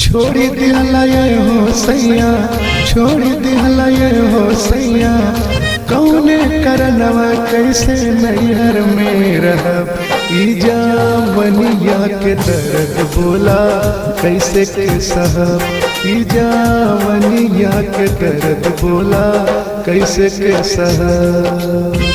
छोड़ी दिहला ये हो सैया, छोड़ी दिहला ये हो सैया, कौने करनवा कैसे नैहर में रहब। ई जावनिया के दर्द बोला कैसे के सहब, ई जावनिया के दर्द बोला कैसे के सहब।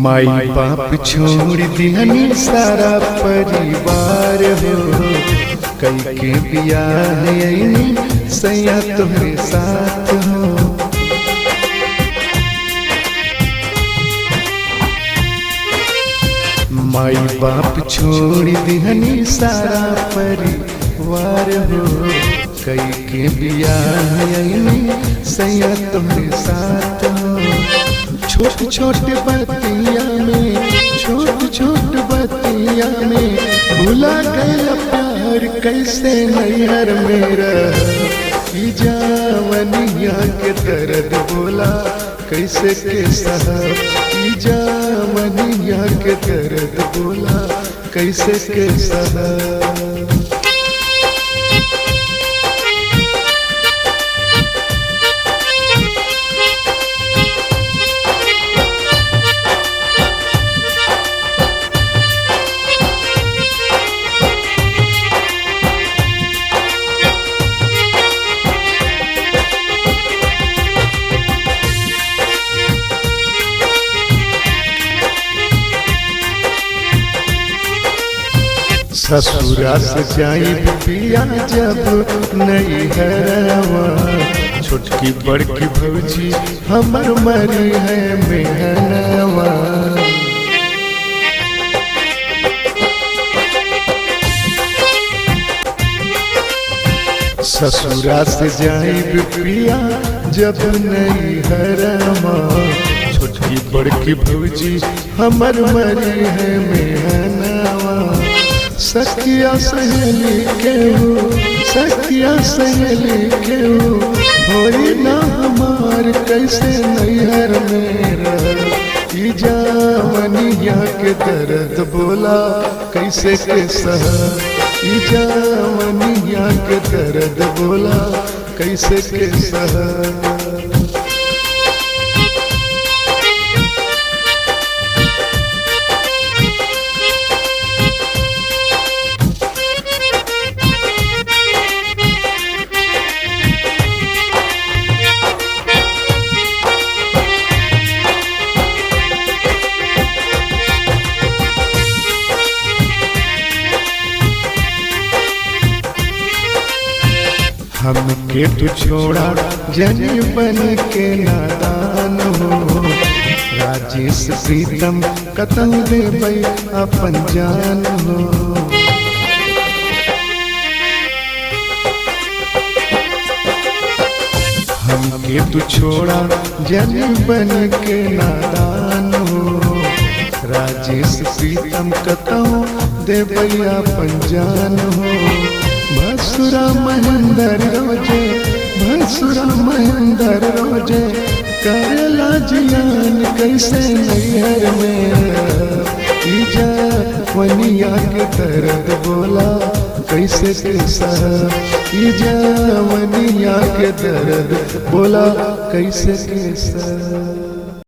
माई बाप छोड़ दिहनी सारा परिवार हो, कई के बियाह आईनी सैया तुम्हारे साथ हो। माई बाप छोड़ दिहनी सारा परिवार हो, कई के बियाह आईनी सैया तुम्हारे साथ हो। छोट छोट बतिया में, छोट छोट बतिया में भुला गया प्यार कैसे नैहर मेरा। ई जावनिया के दर्द बोला कैसे के सहब, ई जावनिया के दर्द बोला कैसे के सहब। ससुरा से जाई पिया जब नैहरवा, छोटकी बड़की भौजी हमर मरी है मेहनवा। ससुरा से जाई पिया जब नैहरवा, छोटकी बड़की भौजी हमर मरी है मेहनवा। सखिया सहेली केहू, सखिया सहेली केहू होई ना हमार कैसे नैहर मेरा। ई जावनिया के दर्द बोला कैसे के सहब, ई जावनिया के दर्द बोला कैसे के सहब। हमके तू छोड़ा जनी बन के नादान हो, राजेश प्रीतम कतहु देबै अपन जान हो। हमके तू छोड़ा जनी बन के नादान हो, राजेश प्रीतम कतहु देबै अपन जान हो। भसुरा महेंद्र रोजे, भसुरा महेंद्र रोजे करेला जियान कैसे नैहर में। ई जावनिया के दर्द बोला कैसे के सहब, ई जावनिया के दर्द बोला कैसे के सहब।